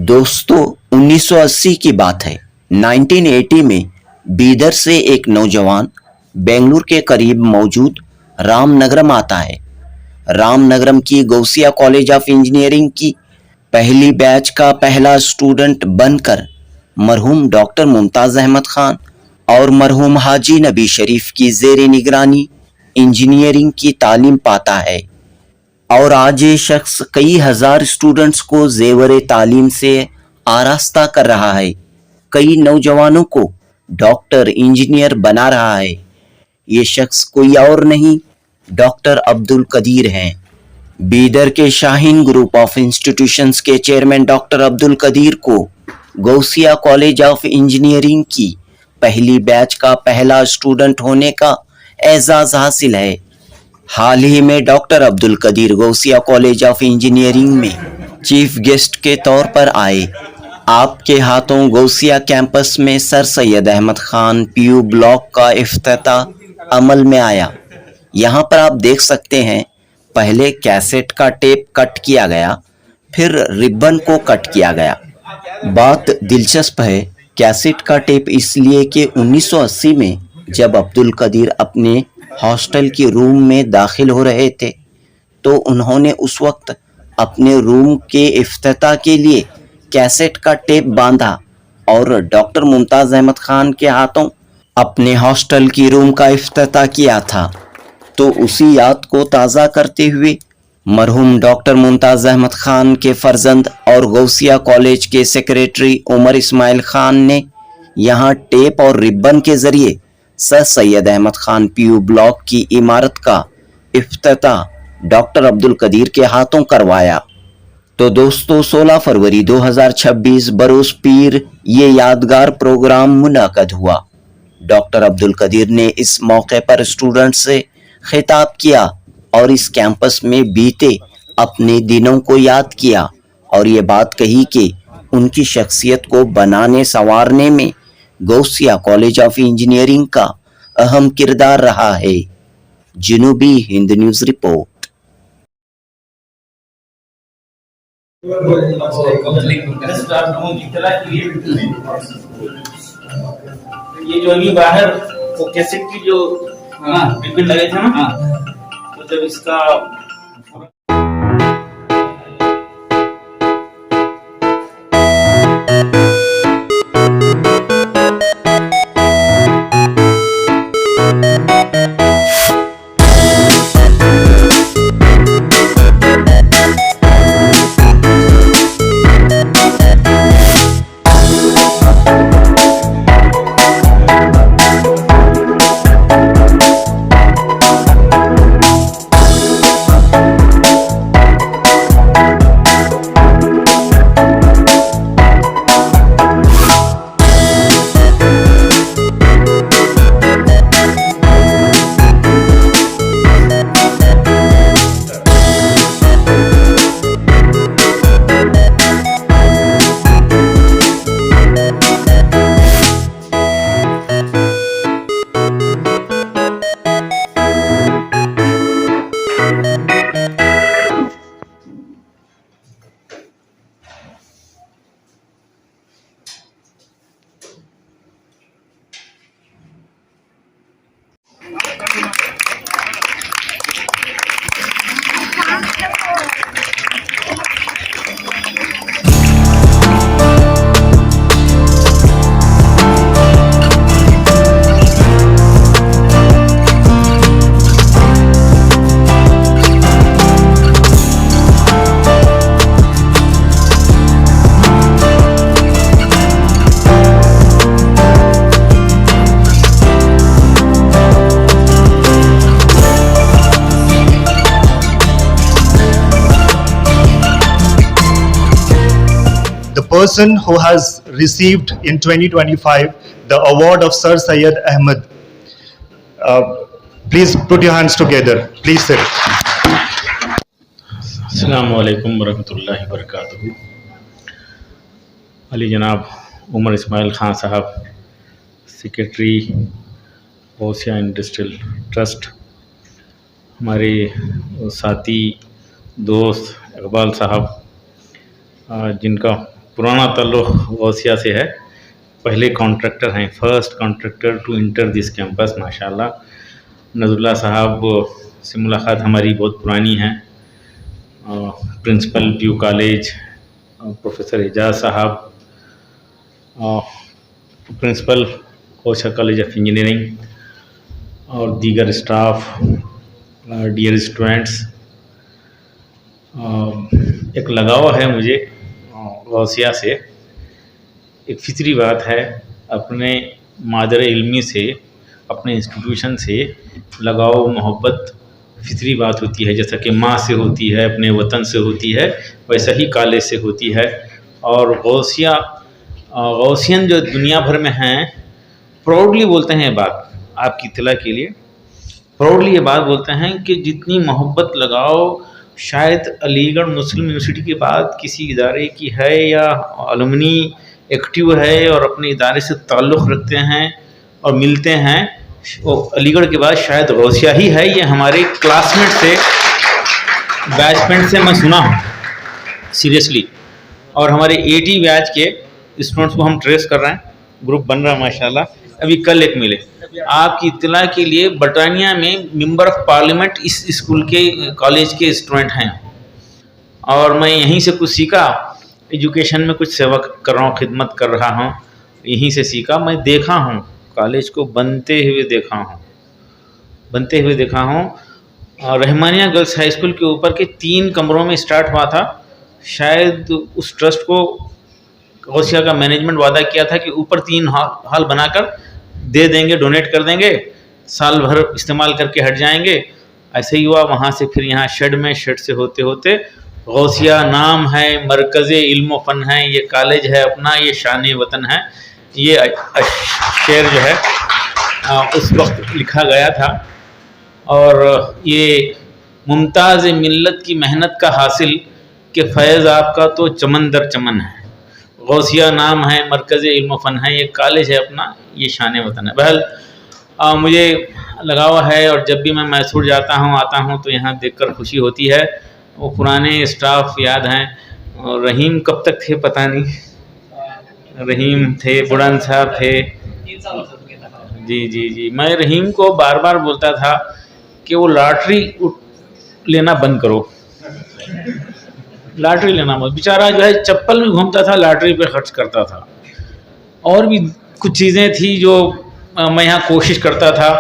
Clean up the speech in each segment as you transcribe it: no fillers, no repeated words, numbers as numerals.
दोस्तों 1980 की बात है। 1980 में बीदर से एक नौजवान बेंगलुरु के करीब मौजूद रामनगरम आता है। रामनगरम की गौसिया कॉलेज ऑफ इंजीनियरिंग की पहली बैच का पहला स्टूडेंट बनकर मरहूम डॉक्टर मुमताज़ अहमद खान और मरहूम हाजी नबी शरीफ की ज़ेर निगरानी इंजीनियरिंग की तालीम पाता है और आज ये शख्स कई हजार स्टूडेंट्स को ज़ेवर तालीम से आरास्ता कर रहा है। कई नौजवानों को डॉक्टर इंजीनियर बना रहा है। ये शख्स कोई और नहीं डॉक्टर अब्दुल कदीर हैं। बीदर के शाहीन ग्रुप ऑफ इंस्टीट्यूशंस के चेयरमैन डॉक्टर अब्दुल कदीर को गौसिया कॉलेज ऑफ इंजीनियरिंग की पहली बैच का पहला स्टूडेंट होने का एजाज़ हासिल है। हाल ही में doctor Abdul Qadeer Ghousia college of engineering में चीफ गेस्ट के तौर पर आए। आपके हाथों गौसिया कैंपस में sir Syed Ahmad Khan PU block का इफ्तिताह अमल में आया। यहाँ पर आप देख सकते हैं, पहले कैसेट का टेप कट किया गया, फिर रिबन को कट किया गया। बात दिलचस्प है, कैसेट का टेप इसलिए कि 1980 में जब अब्दुल कदीर अपने हॉस्टल की रूम में दाखिल हो रहे थे तो उन्होंने उस वक्त अपने रूम के इफ्तिताह के लिए कैसेट का टेप बांधा और डॉक्टर मुमताज़ अहमद खान के हाथों अपने हॉस्टल की रूम का इफ्तिताह किया था। तो उसी याद को ताज़ा करते हुए मरहूम डॉक्टर मुमताज़ अहमद खान के फर्जंद और गौसिया कॉलेज के सेक्रेटरी उमर इस्माइल खान ने यहाँ टेप और रिबन के ज़रिए sir Syed Ahmad Khan PU block की इमारत का इफ्तिताह डॉक्टर अब्दुल कदीर के हाथों करवाया। तो दोस्तों 16 फरवरी 2026 बरोज़ पीर ये यादगार प्रोग्राम मुनाकद हुआ। डॉक्टर अब्दुल कदीर ने इस मौके पर स्टूडेंट से खिताब किया और इस कैंपस में बीते अपने दिनों को याद किया और ये बात कही कि उनकी शख्सियत को बनाने संवारने में गौसिया कॉलेज ऑफ इंजीनियरिंग का अहम किरदार रहा है। जनूबी हिंद न्यूज़ रिपोर्ट। ये जो अभी बाहर वो कैसेट की जो रिबन लगे थे ना, तो जब इसका person who has received in 2025 the award of Sir Syed Ahmed. Please put your hands together. Please sit. अस्सलामु अलैकुम वरहमतुल्लाहि वबरकातुहू। अली जनाब उमर इस्माइल खान साहब, सेक्रेटरी गौसिया इंडस्ट्रियल ट्रस्ट, हमारे साथी दोस्त इकबाल साहब, जिनका पुराना ताल्लुक़ गौसिया से है। पहले कॉन्ट्रैक्टर हैं, first contractor to enter this campus माशाल्लाह। नज़रुल्लाह साहब से मुलाकात हमारी बहुत पुरानी है। Principal PU college professor Ejaz साहब, principal Gousia college of engineering और दीगर स्टाफ, डियर स्टूडेंट्स, एक लगाव है मुझे गौसिया से। एक फितरी बात है, अपने मादर इल्मी से, अपने इंस्टीट्यूशन से लगाव मोहब्बत फितरी बात होती है। जैसा कि माँ से होती है, अपने वतन से होती है, वैसा ही कॉलेज से होती है। और गौसियन जो दुनिया भर में हैं प्राउडली बोलते हैं ये बात, आपकी इत्तला के लिए प्राउडली ये बात बोलते हैं कि जितनी मोहब्बत लगाओ शायद अलीगढ़ मुस्लिम यूनिवर्सिटी के बाद किसी इदारे की है या अलुमनी एक्टिव है और अपने इदारे से ताल्लुक़ रखते हैं और मिलते हैं, वो अलीगढ़ के बाद शायद गौसिया ही है। ये हमारे क्लासमेट से, बैचमेट से मैं सुना हूँ सीरियसली। और हमारे 80 बैच के स्टूडेंट्स को हम ट्रेस कर रहे हैं, ग्रुप बन रहा है माशाल्लाह। अभी कल एक मिले, आपकी इत्तला के लिए बटानिया में मेंबर ऑफ पार्लियामेंट इस स्कूल के कॉलेज के स्टूडेंट हैं और मैं यहीं से कुछ सीखा। एजुकेशन में कुछ सेवा कर रहा हूँ, खिदमत कर रहा हूँ, यहीं से सीखा। मैं देखा हूँ कॉलेज को बनते हुए देखा हूँ। रहमानिया गर्ल्स हाई स्कूल के ऊपर के 3 कमरों में स्टार्ट हुआ था। शायद उस ट्रस्ट को गौसिया का मैनेजमेंट वादा किया था कि ऊपर 3 हॉल बनाकर दे देंगे, डोनेट कर देंगे, साल भर इस्तेमाल करके हट जाएंगे। ऐसे ही हुआ। वहाँ से फिर यहाँ शेड से होते होते गौसिया नाम है, मरकज़े इल्म फ़न है, ये कॉलेज है अपना, ये शान वतन है। ये शेर जो है उस वक्त लिखा गया था। और ये मुमताज़ मिल्लत की मेहनत का हासिल कि फैज़ आपका तो चमन दर चमन है। गौसिया नाम है, मरकज़ इल्म फ़न है, ये कॉलेज है अपना, ये शान वतन है। बहरहाल मुझे लगाव है और जब भी मैं मैसूर जाता हूँ आता हूँ तो यहाँ देखकर खुशी होती है। वो पुराने स्टाफ याद हैं। और रहीम कब तक थे पता नहीं, रहीम थे, बुढ़ान साहब थे। जी, मैं रहीम को बार बार बोलता था कि वो लॉटरी लेना बंद करो, लॉटरी लेना मत। बेचारा जो है चप्पल में घूमता था, लॉटरी पे खर्च करता था। और भी कुछ चीज़ें थी जो मैं यहाँ कोशिश करता था,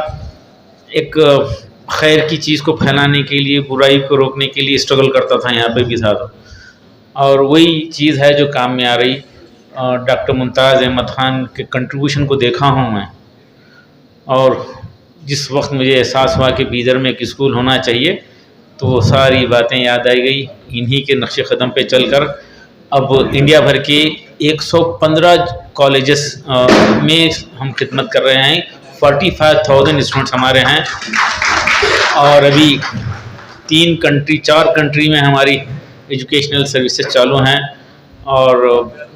एक खैर की चीज़ को फैलाने के लिए, बुराई को रोकने के लिए स्ट्रगल करता था यहाँ पे भी था। और वही चीज़ है जो काम में आ रही। डॉक्टर मुमताज़ अहमद ख़ान के कंट्रीब्यूशन को देखा हूँ मैं। और जिस वक्त मुझे एहसास हुआ कि बीदर में एक स्कूल होना चाहिए तो वो सारी बातें याद आई गई। इन्हीं के नक्शे क़दम पे चलकर अब इंडिया भर के 115 कॉलेजेस में हम खिदमत कर रहे हैं। 45,000 स्टूडेंट्स हमारे हैं और अभी 4 कंट्री में हमारी एजुकेशनल सर्विसेज चालू हैं और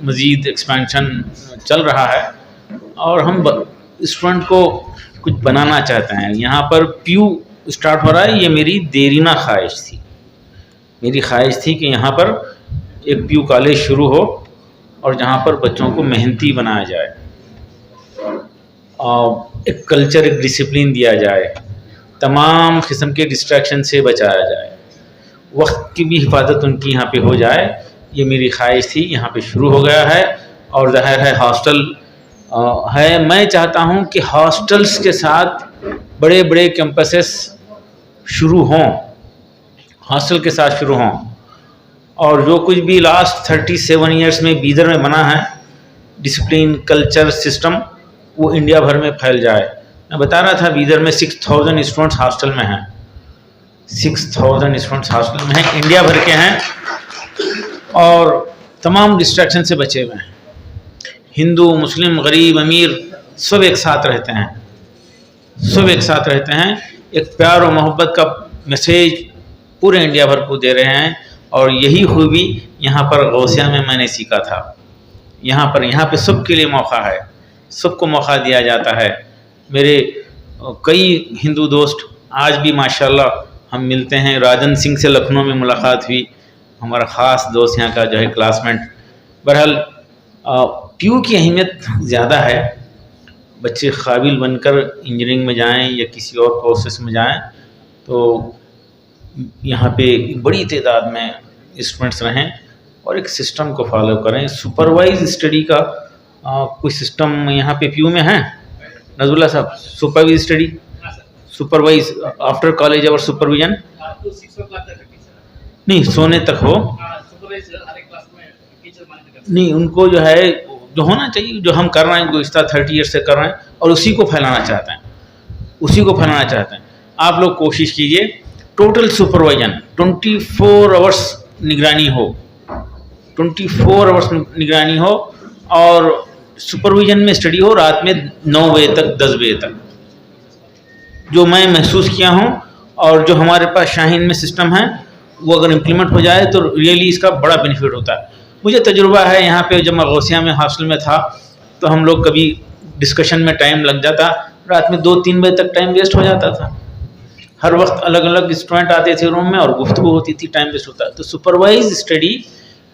मज़ीद एक्सपेंशन चल रहा है। और हम स्टूडेंट को कुछ बनाना चाहते हैं। यहाँ पर पीयू स्टार्ट हो रहा है, ये मेरी देरीना ख्वाहिश थी। मेरी ख्वाहिश थी कि यहाँ पर एक पीयू कॉलेज शुरू हो और जहाँ पर बच्चों को मेहनती बनाया जाए, और एक कल्चर, एक डिसिप्लिन दिया जाए, तमाम किस्म के डिस्ट्रैक्शन से बचाया जाए, वक्त की भी हिफाजत उनकी यहाँ पे हो जाए। ये मेरी ख्वाहिश थी। यहाँ पे शुरू हो गया है और ज़ाहिर है हॉस्टल है। मैं चाहता हूँ कि हॉस्टल्स के साथ बड़े बड़े कैंपसेस शुरू हों, हॉस्टल के साथ शुरू हों। और जो कुछ भी लास्ट 37 ईयर्स में बीदर में बना है डिसिप्लिन, कल्चर, सिस्टम, वो इंडिया भर में फैल जाए। मैं बता रहा था बीदर में 6,000 स्टूडेंट्स हॉस्टल में हैं, 6,000 स्टूडेंट्स हॉस्टल में हैं, इंडिया भर के हैं और तमाम डिस्ट्रैक्शन से बचे हुए हैं। हिंदू, मुस्लिम, गरीब, अमीर सब एक साथ रहते हैं, सब एक साथ रहते हैं। एक प्यार और मोहब्बत का मैसेज पूरे इंडिया भर को दे रहे हैं। और यही खूबी यहाँ पर गौसिया में मैंने सीखा था। यहाँ पे सबके लिए मौका है, सबको मौका दिया जाता है। मेरे कई हिंदू दोस्त आज भी माशाल्लाह हम मिलते हैं। राजन सिंह से लखनऊ में मुलाकात हुई, हमारा ख़ास दोस्त यहाँ का जो है क्लासमेट, बहरहाल पीयू की अहमियत ज़्यादा है। बच्चे काबिल बनकर इंजीनियरिंग में जाएं या किसी और कोर्सेस में जाएं तो यहाँ पे बड़ी तादाद में स्टूडेंट्स रहें और एक सिस्टम को फॉलो करें। सुपरवाइज स्टडी का कोई सिस्टम यहाँ पे पीयू में है नजरुल्लाह साहब? Supervise study, supervise after college और सुपरविजन नहीं, सोने तक हो नहीं, उनको जो है जो होना चाहिए, जो हम कर रहे हैं गुज़िश्ता 30 ईयर से कर रहे हैं और उसी को फैलाना चाहते हैं, उसी को फैलाना चाहते हैं। आप लोग कोशिश कीजिए टोटल सुपरवाइजन 24 आवर्स निगरानी हो, 24 आवर्स निगरानी हो और सुपरविजन में स्टडी हो रात में 9 बजे तक 10 बजे तक। जो मैं महसूस किया हूँ और जो हमारे पास शाहीन में सिस्टम है वो अगर इम्प्लीमेंट हो जाए तो रियली इसका बड़ा बेनिफिट होता है। मुझे तजुर्बा है यहाँ पे, जब मैं गौसिया में हॉस्टल में था तो हम लोग कभी डिस्कशन में टाइम लग जाता, रात में 2-3 बजे तक टाइम वेस्ट हो जाता था। हर वक्त अलग अलग स्टूडेंट आते थे रूम में और गुफ्तगू होती थी, टाइम वेस्ट होता। तो सुपरवाइज स्टडी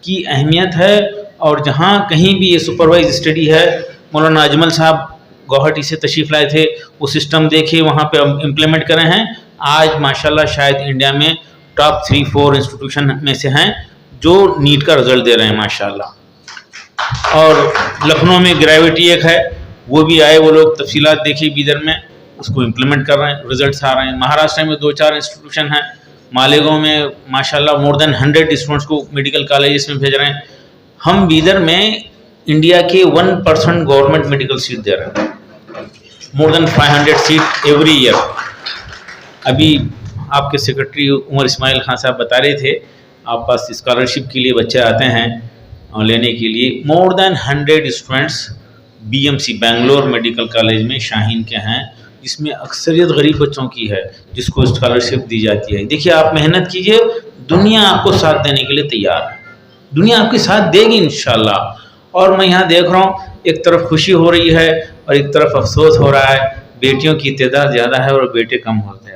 की अहमियत है और जहाँ कहीं भी ये सुपरवाइज स्टडी है, मौलाना अजमल साहब गुवाहाटी से तशरीफ़ लाए थे, वो सिस्टम देखे वहाँ पे इम्प्लीमेंट करे हैं। आज माशाल्लाह शायद इंडिया में टॉप 3-4 इंस्टीट्यूशन में से हैं जो नीट का रिज़ल्ट दे रहे हैं माशाल्लाह। और लखनऊ में ग्रेविटी एक है, वो भी आए, वो लोग तफसीलात देखिए बीदर में, उसको इम्प्लीमेंट कर रहे हैं, रिजल्ट्स आ रहे हैं। महाराष्ट्र में 2-4 इंस्टीट्यूशन हैं, मालेगांव में माशाल्लाह मोर देन 100 स्टूडेंट्स को मेडिकल कॉलेजेस में भेज रहे हैं। हम बीदर में इंडिया के 1% गवर्नमेंट मेडिकल सीट दे रहे हैं, more than 500 seat every year. अभी आपके सेक्रेटरी उमर इस्माइल खान साहब बता रहे थे आप पास स्कॉलरशिप के लिए बच्चे आते हैं लेने के लिए। More than 100 students BMC Bangalore medical college में शाहीन के हैं, जिसमें अक्सरियत गरीब बच्चों की है जिसको स्कॉलरशिप दी जाती है। देखिए आप मेहनत कीजिए, दुनिया आपको साथ देने के लिए तैयार है, दुनिया आपके साथ देगी इंशाल्लाह। और मैं यहाँ देख रहा हूँ एक तरफ खुशी हो रही है और एक तरफ अफसोस हो रहा है, बेटियों की तादाद ज़्यादा है और बेटे कम होते हैं।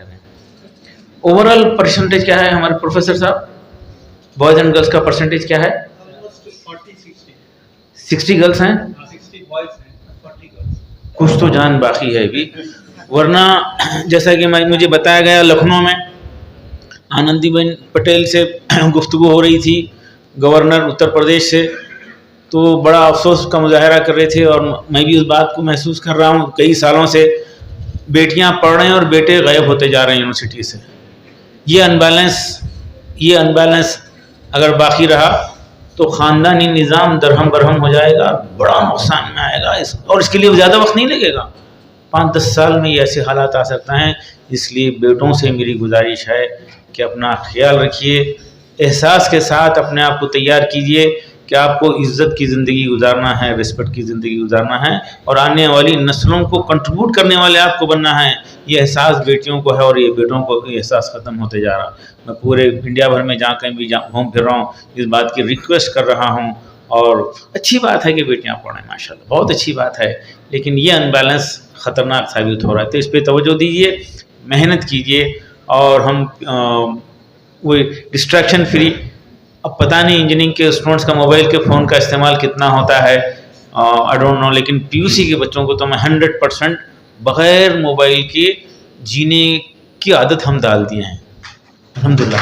ओवरऑल परसेंटेज क्या है हमारे प्रोफेसर साहब, बॉयज़ एंड गर्ल्स का परसेंटेज क्या है? 60 गर्ल्स हैं, 60 बॉयज हैं, 40 गर्ल्स। कुछ तो जान बाकी है अभी, वरना जैसा कि मुझे बताया गया लखनऊ में आनंदीबेन पटेल से गुफ्तगू हो रही थी, गवर्नर उत्तर प्रदेश से, तो बड़ा अफसोस का मुजाहरा कर रहे थे और मैं भी उस बात को महसूस कर रहा हूँ। कई सालों से बेटियाँ पढ़ रहे हैं और बेटे गायब होते जा रहे हैं यूनिवर्सिटी से। ये अनबैलेंस अगर बाकी रहा तो ख़ानदानी निज़ाम दरहम बरहम हो जाएगा, बड़ा नुकसान में आएगा और इसके लिए ज़्यादा वक्त नहीं लगेगा, 5-10 साल में ये ऐसे हालात आ सकते हैं। इसलिए बेटों से मेरी गुजारिश है कि अपना ख्याल रखिए, एहसास के साथ अपने आप को तैयार कीजिए कि आपको इज़्ज़त की ज़िंदगी गुजारना है, रिस्पेक्ट की ज़िंदगी गुजारना है और आने वाली नस्लों को कंट्रीब्यूट करने वाले आपको बनना है। ये एहसास बेटियों को है और ये बेटों को ये एहसास ख़त्म होते जा रहा। मैं पूरे इंडिया भर में जहाँ कहीं भी घूम फिर रहा हूँ, इस बात की रिक्वेस्ट कर रहा हूँ। और अच्छी बात है कि बेटियाँ पढ़ें, माशाल्लाह बहुत अच्छी बात है, लेकिन ये अनबैलेंस ख़तरनाक साबित हो रहा है। तो इस पर तवज्जो दीजिए, मेहनत कीजिए और हम वो डिस्ट्रैक्शन फ्री। अब पता नहीं इंजीनियरिंग के स्टूडेंट्स का मोबाइल के फ़ोन का इस्तेमाल कितना होता है, आई डोंट नो, लेकिन पीयूसी के बच्चों को तो मैं 100% बग़ैर मोबाइल के जीने की आदत हम डाल दिए हैं। अल्हम्दुलिल्लाह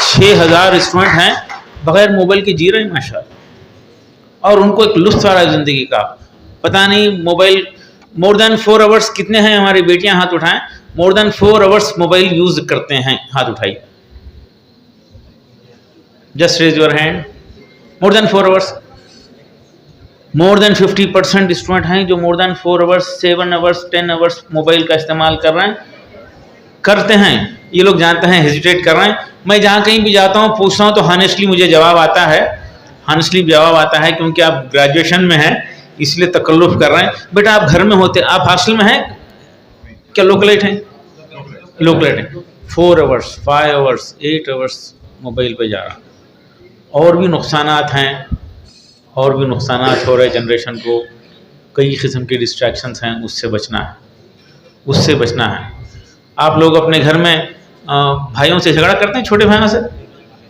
6000 स्टूडेंट हैं बग़ैर मोबाइल के जी रहे हैं माशाल्लाह, और उनको एक लुत्फ़ आ रहा है ज़िंदगी का। पता नहीं मोबाइल मोर देन 4 आवर्स, कितने हैं हमारी बेटियां हाथ उठाएं, more than 4 hours mobile use करते हैं, हाथ उठाइए, just raise your hand. More than 4 hours, more than 50% student हैं जो more than 4 hours, 7 hours, 10 hours mobile का इस्तेमाल कर रहे हैं, करते हैं। ये लोग जानते हैं, हेजिटेट कर रहे हैं। मैं जहाँ कहीं भी जाता हूँ पूछता हूँ तो हॉनेस्टली मुझे जवाब आता है, हॉनेस्टली जवाब आता है, क्योंकि आप ग्रेजुएशन में हैं इसलिए तकल्लुफ़ कर रहे हैं। बेटा आप घर में होते, आप हॉस्टल में हैं क्या, लोकलेट हैं? लोकलेट हैं। 4 आवर्स, 5 आवर्स, 8 आवर्स मोबाइल पे जा रहा। और भी नुकसानात हैं, और भी नुकसानात हो रहे जनरेशन को, कई किस्म के डिस्ट्रैक्शंस हैं, उससे बचना है, उससे बचना है। आप लोग अपने घर में भाइयों से झगड़ा करते हैं, छोटे भाइयों से?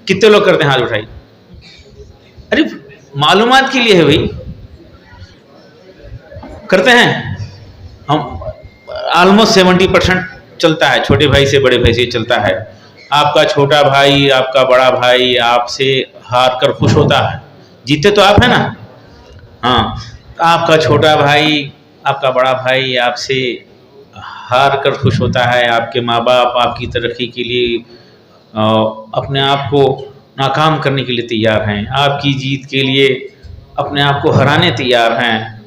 कितने लोग करते हैं, हाथ उठाइए। अरे मालूमात के लिए है भाई, करते हैं हम। ऑलमोस्ट 70% चलता है, छोटे भाई से बड़े भाई से चलता है। आपका छोटा भाई, आपका बड़ा भाई आपसे हार कर खुश होता है, जीते तो आप है ना। हाँ, आपका छोटा भाई, आपका बड़ा भाई आपसे हार कर खुश होता है। आपके माँ बाप आपकी तरक्की के लिए अपने आप को नाकाम करने के लिए तैयार हैं, आपकी जीत के लिए अपने आप को हराने तैयार हैं।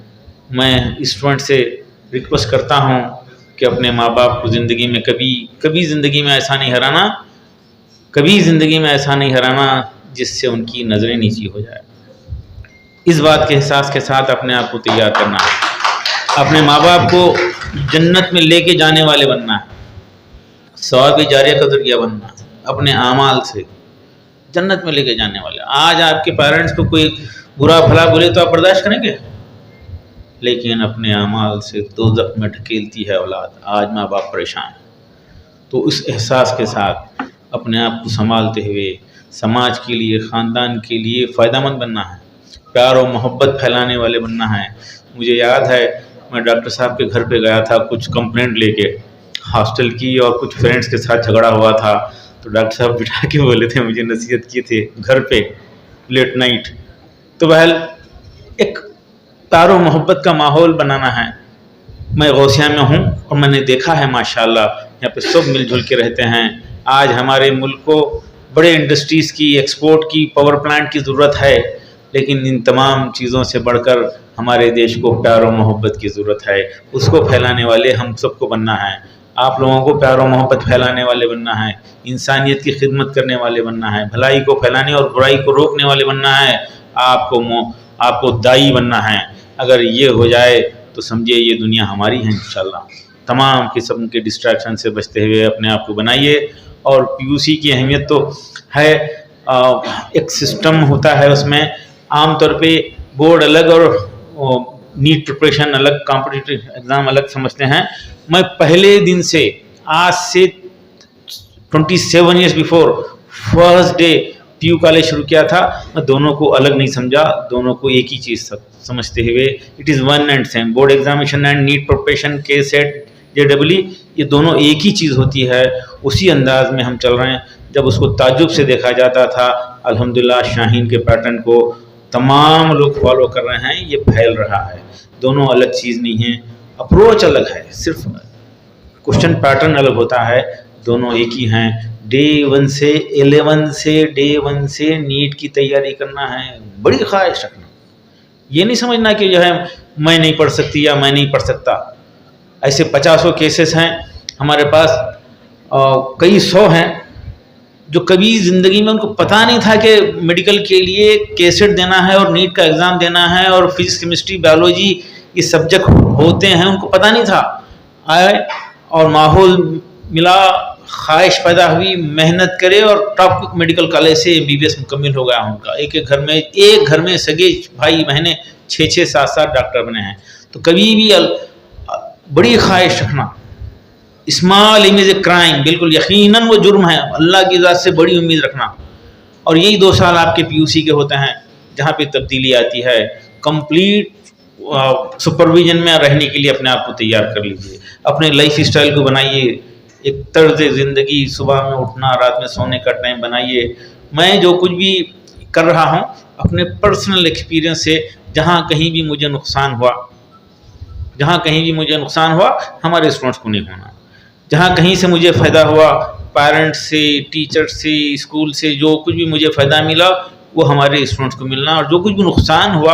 मैं स्टूडेंट से रिक्वेस्ट करता हूं कि अपने माँ बाप को ज़िंदगी में कभी ज़िंदगी में ऐसा नहीं हराना, कभी ज़िंदगी में ऐसा नहीं हराना जिससे उनकी नज़रें नीची हो जाए। इस बात के एहसास के साथ अपने आप को तैयार करना है। अपने माँ बाप को जन्नत में लेके जाने वाले बनना है, सवाब जारिया का ज़रिया बनना है, अपने आमाल से जन्नत में लेके जाने वाले। आज आपके पेरेंट्स को कोई बुरा भला बोले तो आप बर्दाश्त करेंगे, लेकिन अपने आमाल से दोज़ख में ढकेलती है औलाद। आज माँ बाप परेशान हैं, तो इस एहसास के साथ अपने आप को संभालते हुए समाज के लिए, ख़ानदान के लिए फ़ायदेमंद बनना है, प्यार और मोहब्बत फैलाने वाले बनना है। मुझे याद है मैं डॉक्टर साहब के घर पे गया था कुछ कंप्लेंट लेके हॉस्टल की, और कुछ फ्रेंड्स के साथ झगड़ा हुआ था, तो डॉक्टर साहब बिठा के बोले थे, मुझे नसीहत किए थे घर पे लेट नाइट। तो बहल एक प्यार और मोहब्बत का माहौल बनाना है। मैं गौसिया में हूँ और मैंने देखा है माशाल्लाह यहाँ पे सब मिलजुल के रहते हैं। आज हमारे मुल्क को बड़े इंडस्ट्रीज़ की, एक्सपोर्ट की, पावर प्लांट की ज़रूरत है, लेकिन इन तमाम चीज़ों से बढ़कर हमारे देश को प्यार और मोहब्बत की ज़रूरत है। उसको फैलाने वाले हम सबको बनना है। आप लोगों को प्यार और मोहब्बत फैलाने वाले बनना है, इंसानियत की खिदमत करने वाले बनना है, भलाई को फैलाने और बुराई को रोकने वाले बनना है। आपको दाई बनना है। अगर ये हो जाए तो समझिए ये दुनिया हमारी है इंशाल्लाह। तमाम किस्म के डिस्ट्रैक्शन से बचते हुए अपने आप को बनाइए। और पीयूसी की अहमियत तो है, एक सिस्टम होता है उसमें, आमतौर पे बोर्ड अलग और नीट प्रिपरेशन अलग, कॉम्पिटिटिव एग्ज़ाम अलग समझते हैं। मैं पहले दिन से, आज से 27 years before first day PU college शुरू किया था, मैं दोनों को अलग नहीं समझा, दोनों को एक ही चीज़ समझते हुए it is one and same. Board examination and NEET preparation, K CET, JEE, ये दोनों एक ही चीज़ होती है। उसी अंदाज में हम चल रहे हैं। जब उसको ताज्जुब से देखा जाता था, अल्हम्दुलिल्लाह शाहीन के पैटर्न को तमाम लोग फॉलो कर रहे हैं, ये फैल रहा है। दोनों अलग चीज़ नहीं है, अप्रोच अलग है, सिर्फ क्वेश्चन पैटर्न अलग होता है, दोनों एक ही हैं। डे 1 से नीट की तैयारी करना है, बड़ी ख्वाहिश रखना। ये नहीं समझना कि जो है मैं नहीं पढ़ सकती या मैं नहीं पढ़ सकता। ऐसे 50 केसेस हैं हमारे पास, कई 100 हैं जो कभी ज़िंदगी में उनको पता नहीं था कि मेडिकल के लिए केसेट देना है और नीट का एग्ज़ाम देना है और फिजिक्स, केमिस्ट्री, बायोलॉजी ये सब्जेक्ट होते हैं, उनको पता नहीं था। आए और माहौल मिला, ख्वाहिश पैदा हुई, मेहनत करे और टॉप मेडिकल कॉलेज से MBBS मुकम्मिल हो गया उनका। एक घर में सगे भाई बहनें 6-6, 7-7 डॉक्टर बने हैं। तो कभी भी बड़ी ख्वाहिश रखना, स्मॉल इमेज ए क्राइम, बिल्कुल यकीनन वो जुर्म है, अल्लाह की ज़ात से बड़ी उम्मीद रखना। और यही 2 साल आपके PUC के होते हैं जहाँ पे तब्दीली आती है। कंप्लीट सुपरविजन में रहने के लिए अपने आप को तैयार कर लीजिए, अपने लाइफ स्टाइल को बनाइए, एक तर्ज ज़िंदगी, सुबह में उठना, रात में सोने का टाइम बनाइए। मैं जो कुछ भी कर रहा हूँ अपने पर्सनल एक्सपीरियंस से, जहाँ कहीं भी मुझे नुकसान हुआ हमारे स्टूडेंट्स को नहीं होना। जहाँ कहीं से मुझे फ़ायदा हुआ, पेरेंट्स से, टीचर से, स्कूल से जो कुछ भी मुझे फ़ायदा मिला वो हमारे स्टूडेंट्स को मिलना, और जो कुछ भी नुकसान हुआ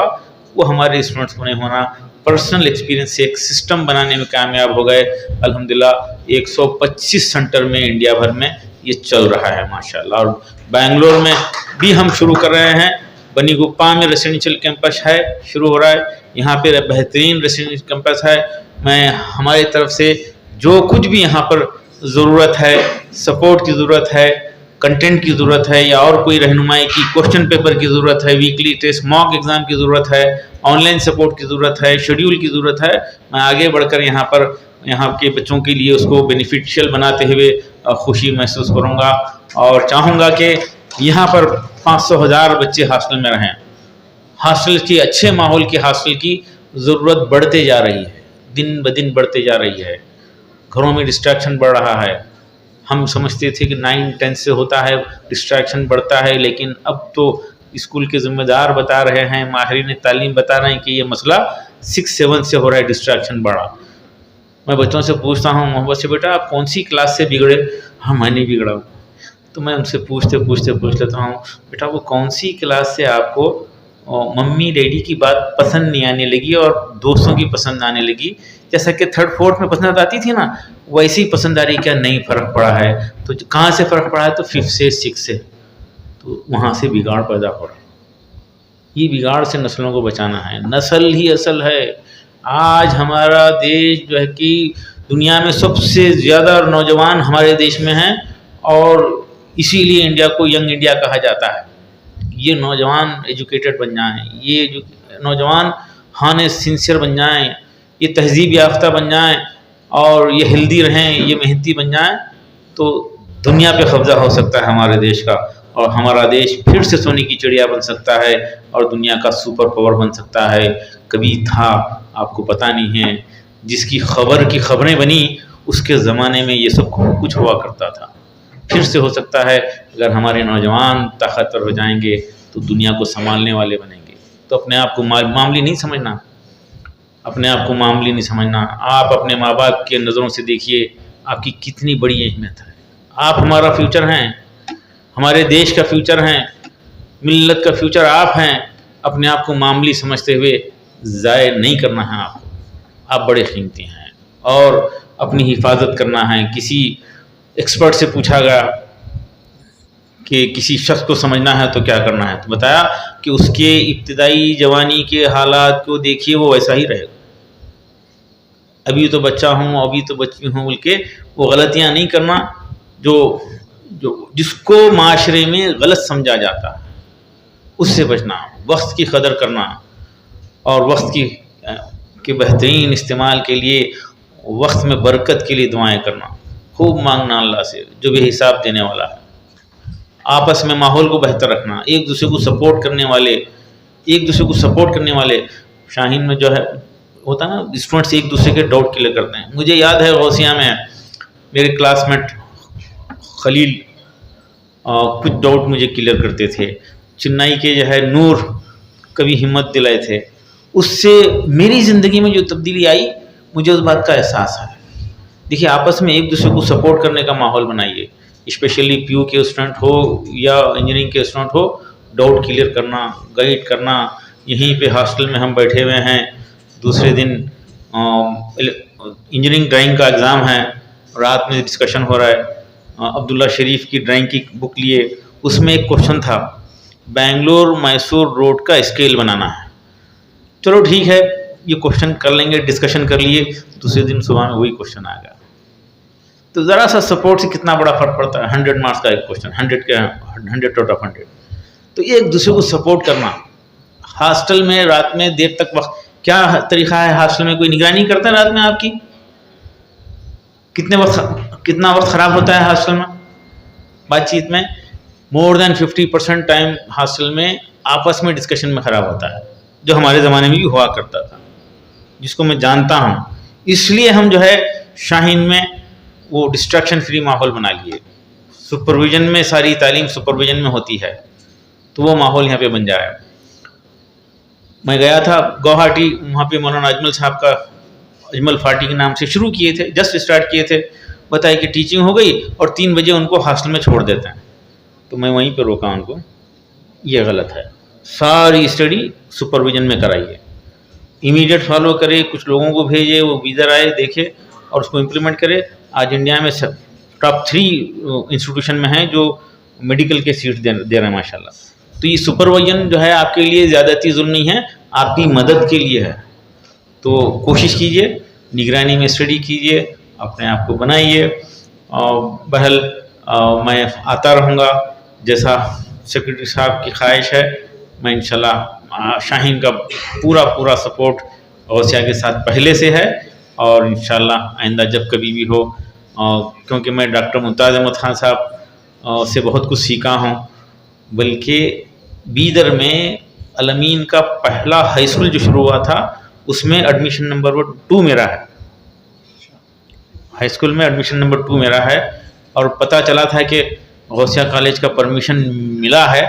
वो हमारे स्टूडेंट्स को नहीं होना। पर्सनल एक्सपीरियंस से एक सिस्टम बनाने में कामयाब हो गए। अल्हम्दुलिल्लाह 125 सेंटर में इंडिया भर में ये चल रहा है माशाल्लाह। और बेंगलोर में भी हम शुरू कर रहे हैं। बनीगुप्पा में रेसिडेंशियल कैंपस है, शुरू हो रहा है। यहाँ पे बेहतरीन रेसिडेंशियल कैंपस है। मैं हमारी तरफ से जो कुछ भी यहाँ पर ज़रूरत है, सपोर्ट की ज़रूरत है, कंटेंट की ज़रूरत है, या और कोई रहनुमाई की, क्वेश्चन पेपर की ज़रूरत है, वीकली टेस्ट, मॉक एग्ज़ाम की ज़रूरत है, ऑनलाइन सपोर्ट की ज़रूरत है, शेड्यूल की ज़रूरत है, मैं आगे बढ़कर यहाँ के बच्चों के लिए उसको बेनिफिशियल बनाते हुए खुशी महसूस करूँगा। और चाहूँगा कि यहाँ पर 500,000 बच्चे हॉस्टल में रहें। हॉस्टल की, अच्छे माहौल की हॉस्टल की ज़रूरत बढ़ते जा रही है, दिन ब दिन बढ़ते जा रही है। घरों में डिस्ट्रैक्शन बढ़ रहा है। हम समझते थे कि 9-10 से होता है, डिस्ट्रैक्शन बढ़ता है, लेकिन अब तो स्कूल के ज़िम्मेदार बता रहे हैं, माहिरीन तालीम बता रहे हैं कि ये मसला 6-7 से हो रहा है, डिस्ट्रैक्शन बढ़ा। मैं बच्चों से पूछता हूँ मोहब्बत से, बेटा आप कौन सी क्लास से बिगड़े? हाँ मैं नहीं बिगड़ा हूँ। तो मैं उनसे पूछ लेता हूँ, बेटा वो कौन सी क्लास से आपको मम्मी डैडी की बात पसंद नहीं आने लगी और दोस्तों की पसंद आने लगी? जैसा कि 3rd-4th में पसंद आती थी ना, वैसी ही पसंद आ रही, क्या नहीं फ़र्क पड़ा है? तो कहाँ से फ़र्क पड़ा है? तो 5th से 6th से, तो वहाँ से बिगाड़ पैदा हो रहा है। ये बिगाड़ से नस्लों को बचाना है, नस्ल ही असल है। आज हमारा देश जो है कि दुनिया में सबसे ज़्यादा नौजवान हमारे देश में हैं, और इसीलिए इंडिया को यंग इंडिया कहा जाता है। ये नौजवान एजुकेटेड बन जाएं, ये नौजवान हॉनेस्ट सिंसियर बन जाएं, ये तहजीब याफ्ता बन जाएं, और ये हेल्दी रहें, ये मेहनती बन जाएं, तो दुनिया पे कब्ज़ा हो सकता है हमारे देश का, और हमारा देश फिर से सोने की चिड़िया बन सकता है और दुनिया का सुपर पावर बन सकता है। कभी था, आपको पता नहीं है, जिसकी खबर की खबरें बनी उसके ज़माने में ये सब कुछ हुआ करता था। फिर से हो सकता है अगर हमारे नौजवान ताकतवर हो जाएंगे तो दुनिया को संभालने वाले बनेंगे। तो अपने आप को मामूली नहीं समझना, अपने आप को मामूली नहीं समझना। आप अपने माँ बाप के नज़रों से देखिए आपकी कितनी बड़ी अहमियत है। आप हमारा फ्यूचर हैं, हमारे देश का फ्यूचर हैं, मिल्लत का फ्यूचर आप हैं। अपने आप को मामूली समझते हुए ज़ाय नहीं करना है आपको। आप बड़े कीमती हैं और अपनी हिफाजत करना है। किसी एक्सपर्ट से पूछा गया कि किसी शख्स को समझना है तो क्या करना है, तो बताया कि उसके इब्तिदाई जवानी के हालात को देखिए, वो वैसा ही रहेगा। अभी तो बच्चा हूँ, अभी तो बच्ची हूँ बोल के वो गलतियाँ नहीं करना जो जिसको माशरे में गलत समझा जाता है, उससे बचना। वक्त की कदर करना और वक्त के बेहतरीन इस्तेमाल के लिए, वक्त में बरकत के लिए दुआएं करना। खूब मांगना अल्लाह से जो भी हिसाब देने वाला है। आपस में माहौल को बेहतर रखना, एक दूसरे को सपोर्ट करने वाले शाहीन में जो है होता है ना, स्टूडेंट्स एक दूसरे के डाउट क्लियर करते हैं। मुझे याद है गौसिया में मेरे क्लासमेट खलील कुछ डाउट मुझे क्लियर करते थे। चेन्नई के जो है नूर कभी हिम्मत दिलाए थे। उससे मेरी ज़िंदगी में जो तब्दीली आई, मुझे उस बात का एहसास है। देखिए, आपस में एक दूसरे को सपोर्ट करने का माहौल बनाइए, स्पेशली पीयू के स्टूडेंट हो या इंजीनियरिंग के स्टूडेंट हो। डाउट क्लियर करना, गाइड करना। यहीं पे हॉस्टल में हम बैठे हुए हैं, दूसरे दिन इंजीनियरिंग ड्राइंग का एग्ज़ाम है, रात में डिस्कशन हो रहा है। अब्दुल्ला शरीफ की ड्राइंग की बुक लिए, उसमें एक क्वेश्चन था, बेंगलोर मैसूर रोड का स्केल बनाना है। चलो ठीक है, ये क्वेश्चन कर लेंगे, डिस्कशन कर लिए। दूसरे दिन सुबह में वही क्वेश्चन आ गया। तो ज़रा सा सपोर्ट से कितना बड़ा फ़र्क पड़ता है। 100 मार्क्स का एक क्वेश्चन, 100 आउट ऑफ 100। तो ये एक दूसरे को सपोर्ट करना। हॉस्टल में रात में देर तक वक्त, क्या तरीका है हॉस्टल में? कोई निगरानी करता है रात में आपकी? कितना वक्त ख़राब होता है हॉस्टल में बातचीत में? मोर देन 50% टाइम हॉस्टल में आपस में डिस्कशन में ख़राब होता है, जो हमारे ज़माने में भी हुआ करता था, जिसको मैं जानता हूँ। इसलिए हम जो है शाहीन में वो डिस्ट्रैक्शन फ्री माहौल बना लिए। सुपरविज़न में, सारी तालीम सुपरविज़न में होती है, तो वो माहौल यहाँ पे बन जाए। मैं गया था गुवाहाटी, वहाँ पे मौलाना अजमल साहब का, अजमल फाटी के नाम से शुरू किए थे, जस्ट स्टार्ट किए थे। बताया कि टीचिंग हो गई और 3 बजे उनको हॉस्टल में छोड़ देते हैं। तो मैं वहीं पे रोका उनको, ये गलत है। सारी स्टडी सुपरविज़न में कराइए, इमीडिएट फॉलो करे, कुछ लोगों को भेजे, वो वीज़र आए, देखे और उसको इम्प्लीमेंट करे। आज इंडिया में टॉप 3 इंस्टीट्यूशन में हैं जो मेडिकल के सीट दे रहे हैं माशाल्लाह। तो ये सुपरविज़न जो है आपके लिए ज़्यादती जुल्म नहीं है, आपकी मदद के लिए है। तो कोशिश कीजिए, निगरानी में स्टडी कीजिए, अपने आप को बनाइए। बहल मैं आता रहूँगा, जैसा सेक्रेटरी साहब की ख्वाहिश है। मैं इंशाल्लाह शाहीन का पूरा सपोर्ट गौसिया के साथ पहले से है, और इंशाल्लाह आइंदा जब कभी भी हो, क्योंकि मैं डॉक्टर मुमताज़ अहमद ख़ान साहब से बहुत कुछ सीखा हूँ। बल्कि बीदर में अलमीन का पहला हाई स्कूल जो शुरू हुआ था उसमें एडमिशन नंबर 2 मेरा है, हाई स्कूल में एडमिशन नंबर 2 मेरा है। और पता चला था कि गौसिया कॉलेज का परमिशन मिला है,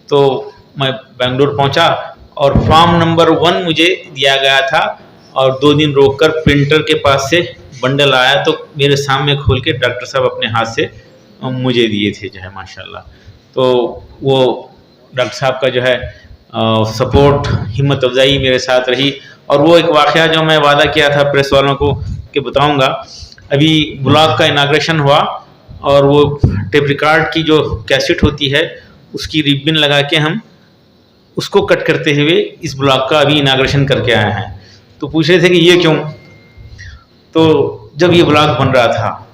तो मैं बेंगलुरु पहुंचा और फॉर्म नंबर 1 मुझे दिया गया था और 2 दिन रोककर प्रिंटर के पास से बंडल आया तो मेरे सामने खोल के डॉक्टर साहब अपने हाथ से मुझे दिए थे जो है माशाल्लाह। तो वो डॉक्टर साहब का जो है सपोर्ट, हिम्मत अफजाई मेरे साथ रही। और वो एक वाक़या जो मैं वादा किया था प्रेस वालों को कि बताऊंगा, अभी ब्लॉग का इनाग्रेशन हुआ और वो टेप रिकॉर्ड की जो कैसेट होती है उसकी रिबन लगा के हम उसको कट करते हुए इस ब्लॉग का अभी इनाग्रेशन करके आए हैं। तो पूछ रहे थे कि ये क्यों, तो जब ये ब्लॉग बन रहा था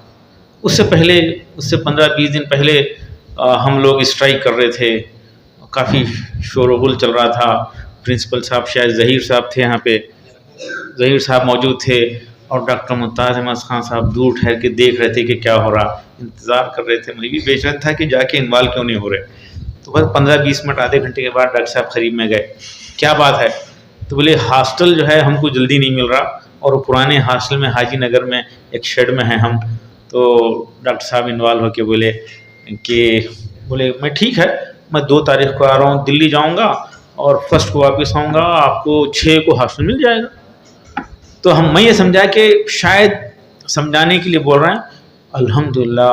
उससे 15-20 दिन पहले हम लोग स्ट्राइक कर रहे थे, काफ़ी शोरगुल चल रहा था। प्रिंसिपल साहब शायद ज़हीर साहब थे, यहाँ पे ज़हीर साहब मौजूद थे और डॉक्टर मुमताज़ अहमद खान साहब दूर ठहर के देख रहे थे कि क्या हो रहा, इंतज़ार कर रहे थे। मुझे भी बेचैन था कि जाके इन्वॉल्व क्यों नहीं हो रहे। तो बस 15-20 मिनट, आधे घंटे के बाद डॉक्टर साहब करीब में गए, क्या बात है, तो बोले हॉस्टल जो है हमको जल्दी नहीं मिल रहा और वो पुराने हॉस्टल में हाजी नगर में एक शेड में है हम। तो डॉक्टर साहब इन्वॉल्व होके बोले मैं ठीक है, मैं 2 तारीख को आ रहा हूँ, दिल्ली जाऊँगा और 1 को वापस आऊँगा, आपको 6 को हॉस्टल मिल जाएगा। तो मैं ये समझा कि शायद समझाने के लिए बोल रहे हैं। अल्हम्दुलिल्लाह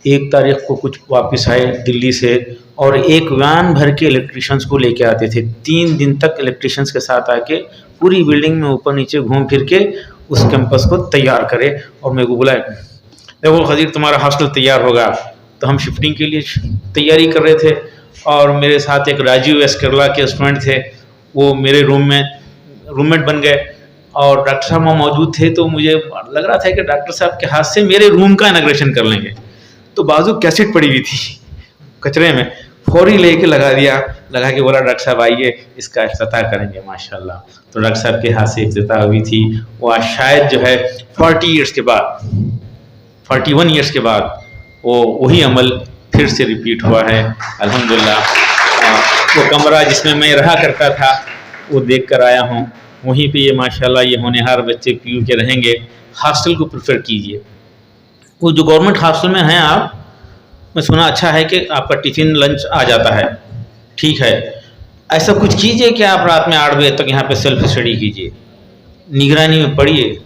1 तारीख को कुछ वापस आए दिल्ली से और एक वैन भर के इलेक्ट्रिशियंस को लेके आते थे। 3 दिन तक इलेक्ट्रिशियंस के साथ आके पूरी बिल्डिंग में ऊपर नीचे घूम फिर के उस कैंपस को तैयार करे और मेरे को बुलाए, देखो खजीर तुम्हारा हॉस्टल तैयार होगा। तो हम शिफ्टिंग के लिए तैयारी कर रहे थे और मेरे साथ एक राजीव एस केरला के स्टूडेंट थे, वो मेरे रूममेट बन गए और डॉक्टर साहब वहाँ मौजूद थे। तो मुझे लग रहा था कि डॉक्टर साहब के हाथ से मेरे रूम का इनाग्रेशन कर लेंगे। तो बाजू कैसेट पड़ी हुई थी कचरे में, फौरी लेके लगा के बोला डॉक्टर साहब आइए इसका इफ्तिताह करेंगे माशाल्लाह। तो डॉक्टर साहब के हाथ से इफ्तिताह हुई थी। वो आज शायद जो है 41 ईयर्स के बाद वही अमल फिर से रिपीट हुआ है अल्हम्दुलिल्लाह। वो कमरा जिसमें मैं रहा करता था वो देख कर आया हूँ, वहीं पे ये माशाल्लाह ये होनहार बच्चे पीयू के रहेंगे। हॉस्टल को प्रेफर कीजिए, वो जो गवर्नमेंट हॉस्टल में हैं आप, मैं सुना अच्छा है कि आपका टिफ़िन लंच आ जाता है, ठीक है। ऐसा कुछ कीजिए कि आप रात में 8 बजे तक यहाँ पे सेल्फ स्टडी कीजिए, निगरानी में पढ़िए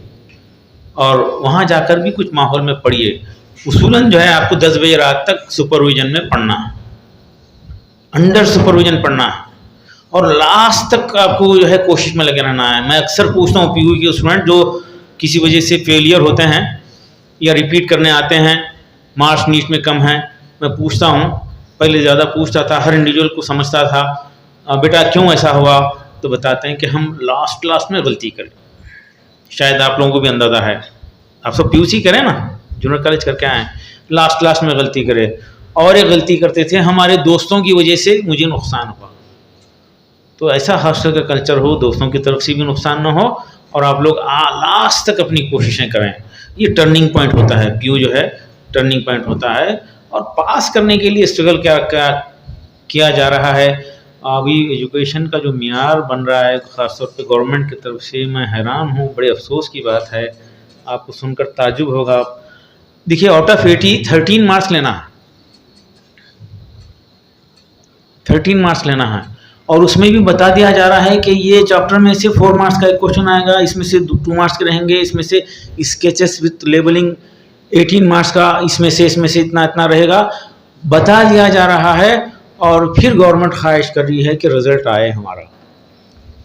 और वहाँ जाकर भी कुछ माहौल में पढ़िए। उसूलन जो है आपको 10 बजे रात तक सुपरविजन में पढ़ना है, अंडर सुपरविजन पढ़ना है और लास्ट तक आपको जो है कोशिश में लगे रहना है। मैं अक्सर पूछता हूँ पीयू के स्टूडेंट जो किसी वजह से फेलियर होते हैं या रिपीट करने आते हैं, मार्क्स नीट में कम हैं, मैं पूछता हूँ, पहले ज़्यादा पूछता था, हर इंडिविजुअल को समझता था, बेटा क्यों ऐसा हुआ, तो बताते हैं कि हम लास्ट में गलती करें। शायद आप लोगों को भी अंदाज़ा है, आप सब पीयूसी करें ना, जूनियर कॉलेज करके आए, लास्ट में गलती करें। और एक गलती करते थे, हमारे दोस्तों की वजह से मुझे नुकसान हुआ। तो ऐसा हॉस्टल का कल्चर हो, दोस्तों की तरफ से भी नुकसान ना हो और आप लोग लास्ट तक अपनी कोशिशें करें। ये टर्निंग पॉइंट होता है, पीयू जो है टर्निंग पॉइंट होता है। और पास करने के लिए स्ट्रगल क्या किया जा रहा है। अभी एजुकेशन का जो मियार बन रहा है ख़ासतौर पे गवर्नमेंट की तरफ से, मैं हैरान हूँ, बड़े अफसोस की बात है, आपको सुनकर ताज्जुब होगा। देखिए आउट ऑफ 80 13 मार्क्स लेना है, 13 मार्क्स लेना है और उसमें भी बता दिया जा रहा है कि ये चैप्टर में से 4 मार्क्स का एक क्वेश्चन आएगा, इसमें से 2 मार्क्स के रहेंगे, इसमें से स्केचेस विथ लेबलिंग 18 मार्क्स का, इसमें से इतना रहेगा, बता दिया जा रहा है। और फिर गवर्नमेंट ख्वाहिश कर रही है कि रिजल्ट आए हमारा।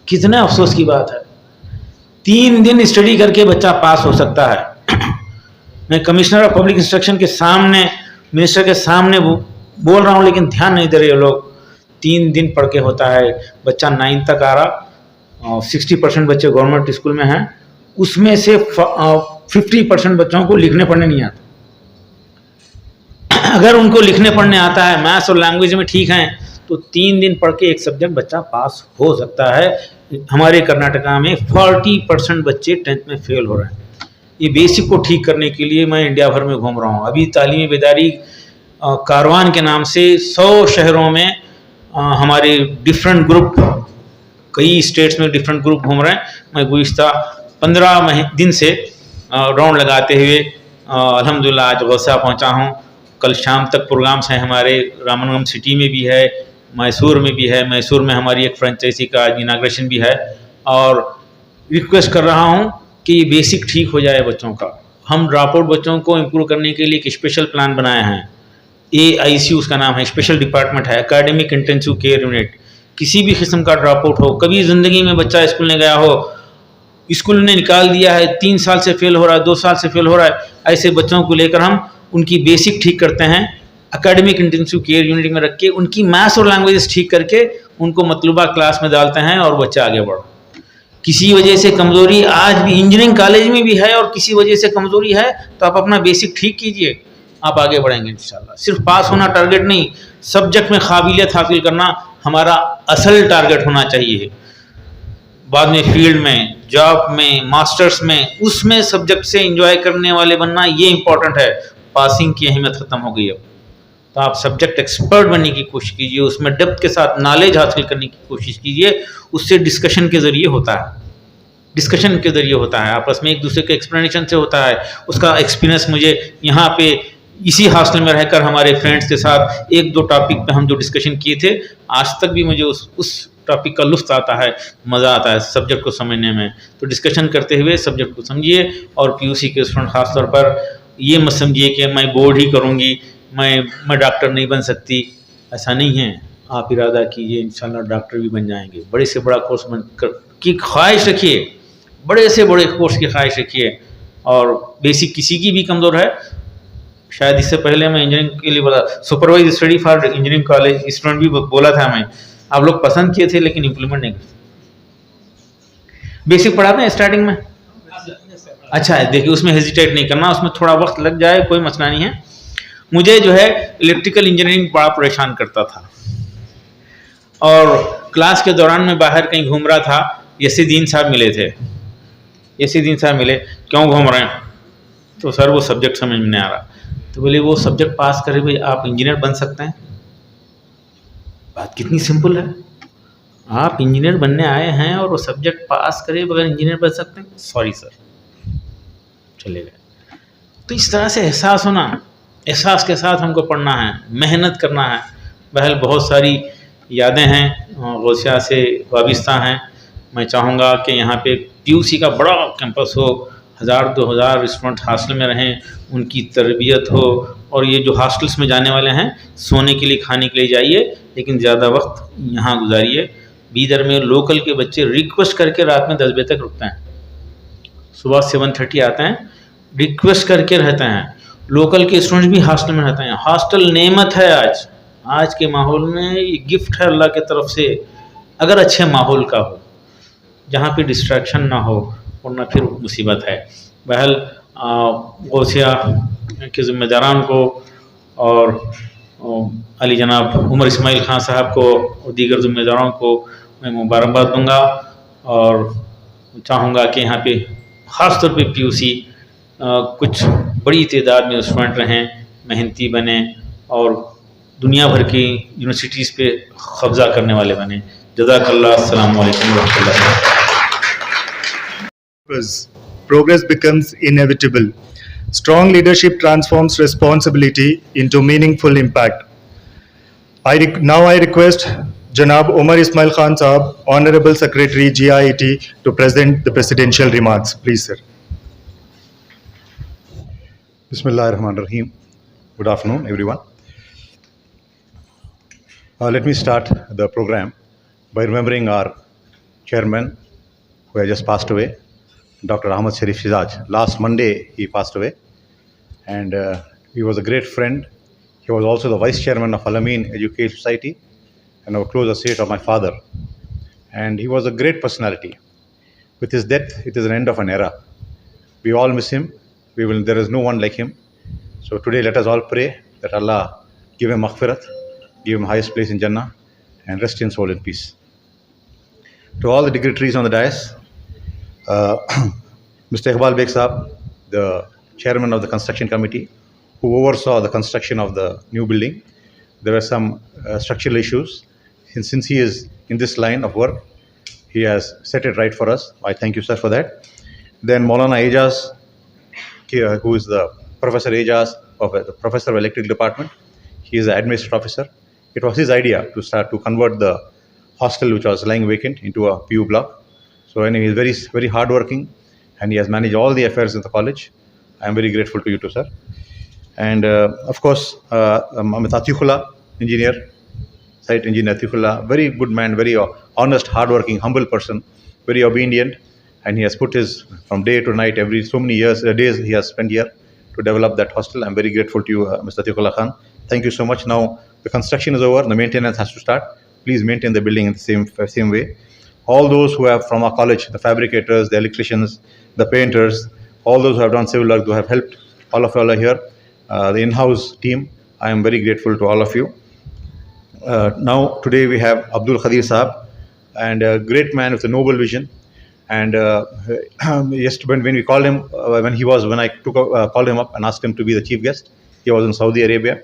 कितने अफसोस की बात है, 3 दिन स्टडी करके बच्चा पास हो सकता है। मैं कमिश्नर ऑफ पब्लिक इंस्ट्रक्शन के सामने, मिनिस्टर के सामने बोल रहा हूँ, लेकिन ध्यान नहीं दे रहे लोग। 3 दिन पढ़ के होता है, बच्चा 9 तक आ रहा, 60% बच्चे गवर्नमेंट स्कूल में हैं, उसमें से 50% बच्चों को लिखने पढ़ने नहीं आता। अगर उनको लिखने पढ़ने आता है, मैथ्स और लैंग्वेज में ठीक हैं, तो 3 दिन पढ़ के एक सब्जेक्ट बच्चा पास हो सकता है। हमारे कर्नाटका में 40% बच्चे 10th में फेल हो रहे हैं। ये बेसिक को ठीक करने के लिए मैं इंडिया भर में घूम रहा हूँ। अभी तालीमी बेदारी कारवान के नाम से 100 शहरों में हमारे डिफरेंट ग्रुप कई स्टेट्स में डिफरेंट ग्रुप घूम रहे हैं। मैं गुज़िश्ता 15 दिन से राउंड लगाते हुए अल्हम्दुलिल्लाह आज गौसा पहुंचा हूं। कल शाम तक प्रोग्राम्स हैं हमारे, रामनगरम सिटी में भी है, मैसूर में भी है। मैसूर में हमारी एक फ्रेंचाइजी का इनाग्रेशन भी है। और रिक्वेस्ट कर रहा हूं कि ये बेसिक ठीक हो जाए बच्चों का। हम ड्रॉप आउट बच्चों को इम्प्रूव करने के लिए एक स्पेशल प्लान बनाए हैं। AIC उसका नाम है, स्पेशल डिपार्टमेंट है, एकेडमिक इंटेंसिव केयर यूनिट। किसी भी किस्म का ड्रॉप आउट हो, कभी ज़िंदगी में बच्चा स्कूल नहीं गया हो, स्कूल ने निकाल दिया है, 3 साल से फेल हो रहा है, 2 साल से फेल हो रहा है, ऐसे बच्चों को लेकर हम उनकी बेसिक ठीक करते हैं। एकेडमिक इंटेंसिव केयर यूनिट में रख के उनकी मैथ्स और लैंग्वेजेस ठीक करके उनको मतलूबा क्लास में डालते हैं और बच्चा आगे बढ़ो। किसी वजह से कमज़ोरी आज भी इंजीनियरिंग कॉलेज में भी है और किसी वजह से कमज़ोरी है तो आप अपना बेसिक ठीक कीजिए, आप आगे बढ़ेंगे इंशाल्लाह। सिर्फ पास होना टारगेट नहीं, सब्जेक्ट में काबिलियत हासिल करना हमारा असल टारगेट होना चाहिए। बाद में फील्ड में, जॉब में, मास्टर्स में, उसमें सब्जेक्ट से एंजॉय करने वाले बनना ये इंपॉर्टेंट है। पासिंग की अहमियत ख़त्म हो गई अब। तो आप सब्जेक्ट एक्सपर्ट बनने की कोशिश कीजिए, उसमें डेप्थ के साथ नॉलेज हासिल करने की कोशिश कीजिए। उससे डिस्कशन के ज़रिए होता है, डिस्कशन के ज़रिए होता है, आपस में एक दूसरे के एक्सप्लेनेशन से होता है। उसका एक्सपीरियंस मुझे यहाँ पे इसी हॉस्टल में रहकर हमारे फ्रेंड्स के साथ 1-2 टॉपिक पे हम जो डिस्कशन किए थे, आज तक भी मुझे उस टॉपिक का लुत्फ़ आता है, मज़ा आता है सब्जेक्ट को समझने में। तो डिस्कशन करते हुए सब्जेक्ट को समझिए। और PUC के स्टूडेंट ख़ास तौर पर ये मत समझिए कि मैं बोर्ड ही करूँगी, मैं डॉक्टर नहीं बन सकती, ऐसा नहीं है। आप इरादा कीजिए, इंशाल्लाह डॉक्टर भी बन जाएंगे। बड़े से बड़ा कोर्स की ख्वाहिश रखिए, बड़े से बड़े कोर्स की ख्वाहिश रखिए। और बेसिक किसी की भी कमज़ोर है, शायद इससे पहले मैं इंजीनियरिंग के लिए बोला, supervise study for engineering college student भी बोला था मैं, आप लोग पसंद किए थे लेकिन इम्प्लीमेंट नहीं करते। बेसिक पढ़ाते हैं स्टार्टिंग में, अच्छा है, देखिए उसमें हेजिटेट नहीं करना, उसमें थोड़ा वक्त लग जाए कोई मसला नहीं है। मुझे जो है इलेक्ट्रिकल इंजीनियरिंग बड़ा परेशान करता था और क्लास के दौरान मैं बाहर कहीं घूम रहा था, यसीदीन साहब मिले थे। यसीदीन साहब मिले, क्यों घूम रहे हैं? तो सर वो सब्जेक्ट समझ में नहीं आ रहा। तो बोले वो सब्जेक्ट पास करे भाई आप इंजीनियर बन सकते हैं। बात कितनी सिंपल है, आप इंजीनियर बनने आए हैं और वो सब्जेक्ट पास करे बगैर इंजीनियर बन सकते हैं? सॉरी सर, चले गए। तो इस तरह से एहसास होना, एहसास के साथ हमको पढ़ना है, मेहनत करना है। बहल बहुत सारी यादें हैं गौसिया से वाबिस्ता हैं। मैं चाहूँगा कि यहाँ पे PUC का बड़ा कैंपस हो, 1000-2000 स्टूडेंट हॉस्टल में रहें, उनकी तरबियत हो। और ये जो हॉस्टल्स में जाने वाले हैं, सोने के लिए, खाने के लिए जाइए, लेकिन ज़्यादा वक्त यहाँ गुजारिए। बीदर में लोकल के बच्चे रिक्वेस्ट करके रात में 10 बजे तक रुकते हैं, सुबह 7:30 आते हैं, रिक्वेस्ट करके रहते हैं। लोकल के स्टूडेंट्स भी हॉस्टल में रहते हैं। हॉस्टल नेमत है आज के माहौल में, ये गिफ्ट है अल्लाह की तरफ से, अगर अच्छे माहौल का हो, जहाँ पे डिस्ट्रैक्शन ना हो, वरना फिर मुसीबत है। बहल गौसिया के ज़िम्मेदारान को और अली जनाब उमर इस्माइल ख़ान साहब को और दीगर ज़िम्मेदारों को मैं मुबारकबाद दूँगा और चाहूँगा कि यहाँ पे ख़ास तौर पे PUC कुछ बड़ी तादाद में स्टूडेंट रहें, मेहनती बने और दुनिया भर की यूनिवर्सिटीज़ पे कब्ज़ा करने वाले बने। जज़ाकल्लाह, अस्सलाम वालेकुम व रहमतुल्लाह। Progress becomes inevitable. Strong leadership transforms responsibility into meaningful impact. Now I request Janab Umar Ismail Khan Sahab, Honorable Secretary GIET, to present the presidential remarks. Please, sir. Bismillahirrahmanirrahim. Good afternoon, everyone. Let me start the program by remembering our chairman who has just passed away, Dr. Ahmad Sharif Shizaj. Last Monday he passed away, and he was a great friend. He was also the vice chairman of Al-Amin Education Society and a close associate of my father. And he was a great personality. With his death, it is an end of an era. We all miss him. There is no one like him. So today let us all pray that Allah give him maghfirat, give him highest place in Jannah, and rest in soul in peace. To all the dignitaries on the dais, Mr. Iqbal Beg Saab, the chairman of the construction committee, who oversaw the construction of the new building. There were some structural issues. Since he is in this line of work, He has set it right for us. I thank you, sir, for that. Then Maulana Ejaz, who is the Professor Ejaz of the Professor of Electrical Department. He is the administrative officer. It was his idea to start to convert the hostel which was lying vacant into a PU block. So anyway, he is very, very hardworking, and he has managed all the affairs in the college. I am very grateful to you too, sir. And of course, Amit Atikullah, engineer, site engineer Atikullah, very good man, very honest, hardworking, humble person, very obedient, and he has put his from day to night, every so many days he has spent here to develop that hostel. I'm very grateful to you, Mr. Atikullah Khan. Thank you so much. Now the construction is over, the maintenance has to start. Please maintain the building in the same way. All those who have from our college, the fabricators, the electricians, the painters, all those who have done civil work, who have helped, all of you all are here. The in-house team, I am very grateful to all of you. Now today we have Abdul Khadir Saab, and a great man with a noble vision. And just when we called him, when I called him up and asked him to be the chief guest, he was in Saudi Arabia.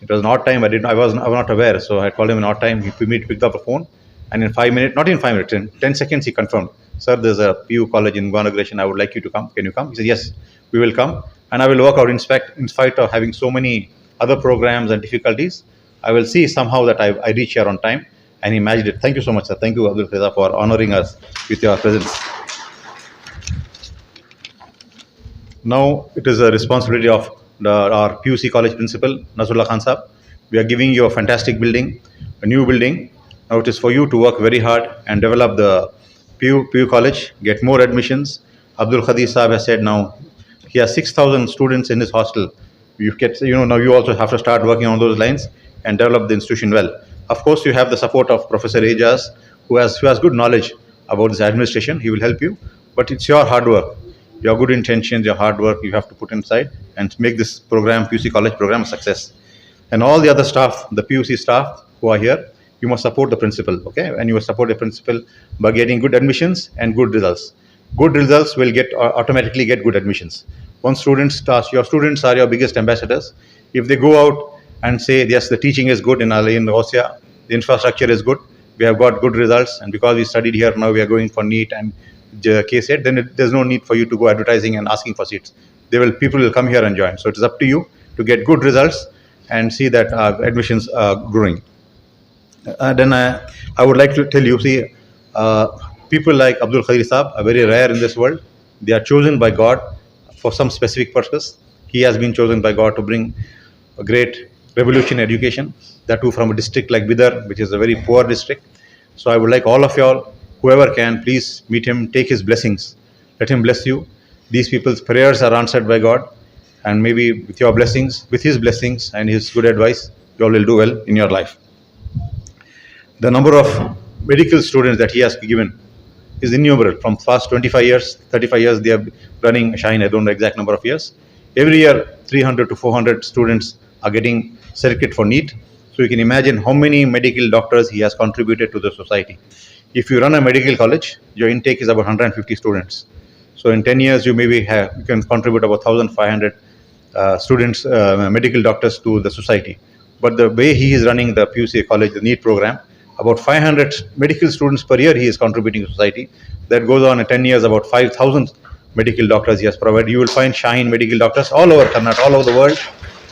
It was an odd time. I was not aware, so I called him in odd time. He picked up the phone, and in 5 minutes, not in 5 minutes, in 10 seconds, he confirmed, "Sir, there's a PU college in inauguration. I would like you to come. Can you come?" He said, "Yes, we will come, and I will work out. In spite of having so many other programs and difficulties, I will see somehow that I reach here on time." And he managed it. Thank you so much, sir. Thank you, Abdul Khadir, for honoring us with your presence. Now it is a responsibility of our PUC college principal, Nasrullah Khan Sahab. We are giving you a fantastic building, a new building. Now it is for you to work very hard and develop the PU college, get more admissions. Abdul Khadir Sahab has said now he has 6,000 students in his hostel. Now you also have to start working on those lines and develop the institution well. Of course, you have the support of Professor Ejaz, who has good knowledge about this administration. He will help you, but it's your hard work, your good intentions, your hard work you have to put inside and make this program, PUC college program, a success. And all the other staff, the PUC staff who are here, you must support the principal, okay? And you must support the principal by getting good admissions and good results. Good results will automatically get good admissions. Once your students are your biggest ambassadors. If they go out and say, yes, the teaching is good in Ossia, the infrastructure is good, we have got good results, and because we studied here, now we are going for NEET and KSET, then there's no need for you to go advertising and asking for seats. People will come here and join. So it is up to you to get good results and see that admissions are growing. Then I would like to tell you, people like Abdul Khadir Saab are very rare in this world. They are chosen by God for some specific purpose. He has been chosen by God to bring a great revolution in education, that too from a district like Bidar, which is a very poor district. So I would like all of y'all, whoever can, please meet him, take his blessings. Let him bless you. These people's prayers are answered by God, and maybe with your blessings, with his blessings and his good advice, you all will do well in your life. The number of medical students that he has given is innumerable. From past 25 years, 35 years, they are running Shaheen. I don't know exact number of years. Every year, 300 to 400 students are getting selected for NEET. So you can imagine how many medical doctors he has contributed to the society. If you run a medical college, your intake is about 150 students. So in 10 years, you can contribute about 1,500 students, medical doctors to the society. But the way he is running the PUC college, the NEET program, about 500 medical students per year he is contributing to society. That goes on in 10 years, about 5,000 medical doctors he has provided. You will find Shaheen medical doctors all over Karnataka, all over the world.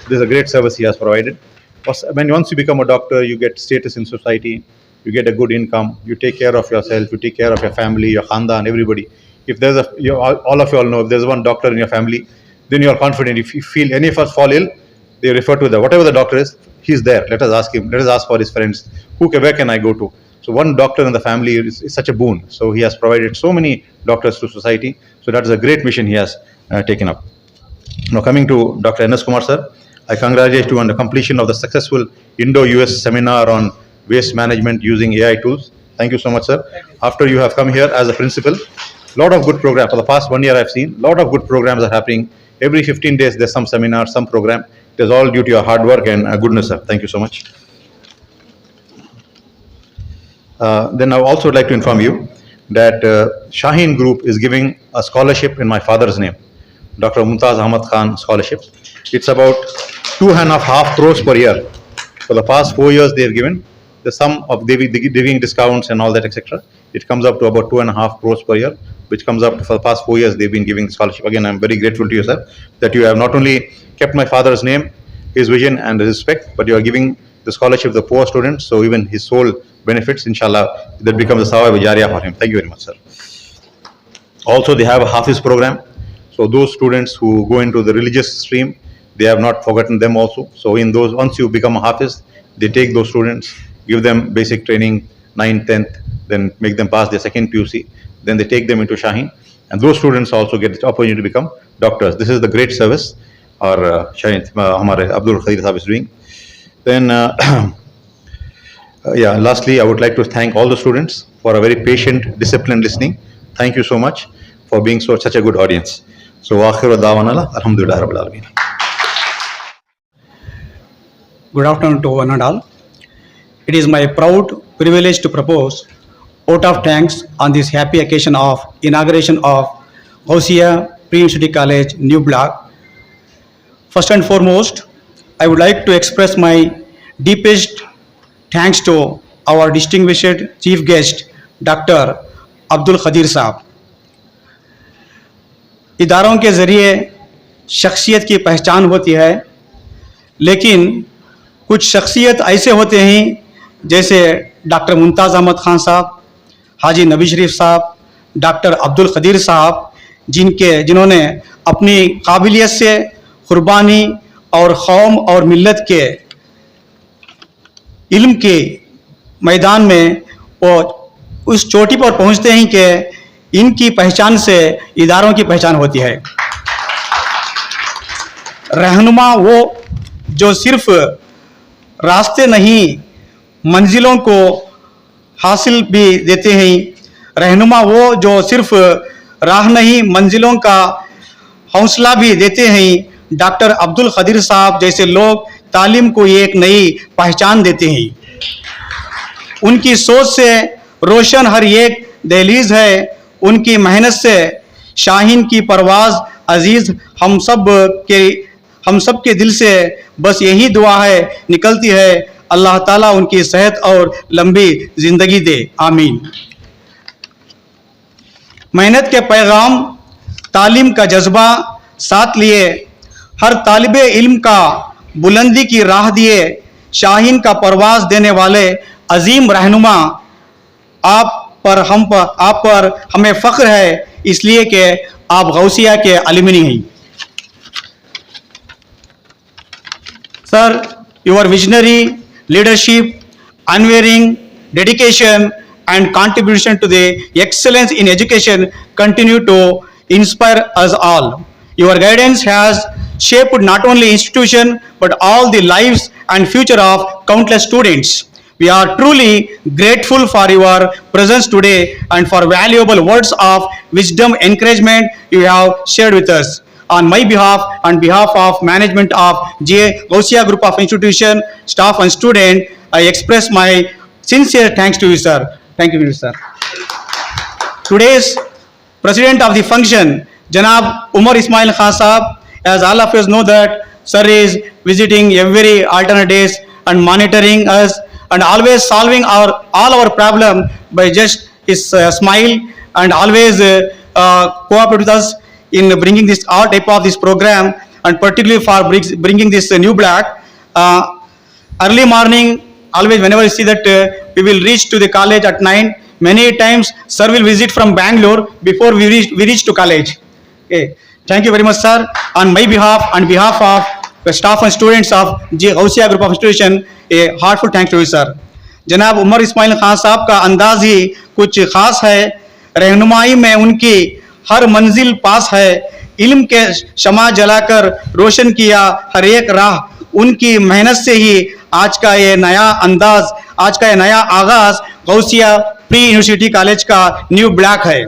This is a great service he has provided. Once you become a doctor, you get status in society, you get a good income, you take care of yourself, you take care of your family, your khandan, everybody. If there's all of you all know, if there's one doctor in your family, then you are confident. If you feel any of us fall ill, they refer to whatever the doctor is, he's there. Let us ask him. Let us ask for his friends. Where can I go to? So one doctor in the family is such a boon. So he has provided so many doctors to society. So that is a great mission he has taken up. Now coming to Dr. N.S. Kumar sir, I congratulate you on the completion of the successful Indo-US seminar on waste management using AI tools. Thank you so much, sir. After you have come here as a principal, lot of good programs. For the past 1 year, I've seen lot of good programs are happening. Every 15 days, there's some seminar, some program. It is all due to your hard work and goodness, sir. Thank you so much. Then I also would like to inform you that Shaheen Group is giving a scholarship in my father's name, Dr. Mumtaz Ahmad Khan Scholarship. It's about 2.5 crores per year. For the past 4 years, they have given the sum of giving discounts and all that, etc., it comes up to about 2.5 crores per year, which comes up to, for the past 4 years they've been giving the scholarship. Again, I'm very grateful to you, sir, that you have not only kept my father's name, his vision and respect, but you are giving the scholarship to the poor students, so even his soul benefits, inshallah, that becomes a sawab jariyah for him. Thank you very much, sir. Also, they have a Hafiz program, so those students who go into the religious stream, they have not forgotten them also. So in those, once you become a Hafiz, they take those students, give them basic training, 9th, 10th, then make them pass their second PUC, then they take them into Shaheen, and those students also get the opportunity to become doctors. This is the great service our Shaheen, Hamare Abdul Khadir Sahib is doing. Then, lastly, I would like to thank all the students for a very patient, disciplined listening. Thank you so much for being such a good audience. So, akhiru da'wana alhamdulillah rabbil alamin. Good afternoon to one and all. It is my proud privilege to propose vote of thanks on this happy occasion of inauguration of Gausia Pre-University College New Block. First and foremost, I would like to express my deepest thanks to our distinguished chief guest, Dr. Abdul Khadir साहब. इदारों के ज़रिए शख्सियत की पहचान होती है, लेकिन कुछ शख्सियत ऐसे होते हैं जैसे डॉक्टर मुमताज़ अहमद खान साहब, हाजी नबी शरीफ साहब, डॉक्टर अब्दुल खदीर साहब, जिन्होंने अपनी काबिलियत से कुर्बानी और कौम और मिल्लत के इल्म के मैदान में वो उस चोटी पर पहुंचते हैं कि इनकी पहचान से इदारों की पहचान होती है. रहनुमा वो जो सिर्फ रास्ते नहीं मंजिलों को हासिल भी देते हैं. रहनुमा वो जो सिर्फ राह नहीं मंजिलों का हौसला भी देते हैं. डॉक्टर अब्दुल खदीर साहब जैसे लोग तालीम को एक नई पहचान देते हैं. उनकी सोच से रोशन हर एक दहलीज है. उनकी मेहनत से शाहीन की परवाज़ अजीज़ हम सब के दिल से बस यही दुआ है निकलती है. अल्लाह ताला उनकी सेहत और लंबी ज़िंदगी दे, आमीन. मेहनत के पैगाम, तालीम का जज्बा साथ लिए हर तालिबे इल्म का बुलंदी की राह दिए शाहीन का परवाज़ देने वाले अजीम रहनुमा, आप पर हमें फ़ख्र है, इसलिए कि आप गौसिया के अलुमनी हैं. Sir, your visionary leadership, unwearying dedication and contribution to the excellence in education continue to inspire us all. Your guidance has shaped not only institution but all the lives and future of countless students. We are truly grateful for your presence today and for valuable words of wisdom, encouragement you have shared with us. On my behalf, on behalf of management of GA Gausia Group of Institution, staff and student, I express my sincere thanks to you, sir. Thank you, sir. Today's president of the function, Janab Umar Ismail Khan Sahab, as all of us know that sir is visiting every alternate days and monitoring us and always solving all our problem by just his smile and always cooperate with us in bringing this all type of this program, and particularly for bringing this new block. Early morning, always whenever you see that we will reach to the college at 9, many times sir will visit from Bangalore before we reach to college. Okay. Thank you very much, sir. On my behalf, on behalf of the staff and students of Gausia Group of Institution, a heartfelt thank you, sir. जनाब उमर इस्माइल खान साहब का अंदाज ही कुछ खास है. रहनुमाई में उनकी हर मंजिल पास है. इल्म के शमा जलाकर रोशन किया हर एक राह. उनकी मेहनत से ही आज का ये नया अंदाज, आज का ये नया आगाज गौसिया प्री यूनिवर्सिटी कॉलेज का न्यू ब्लॉक है.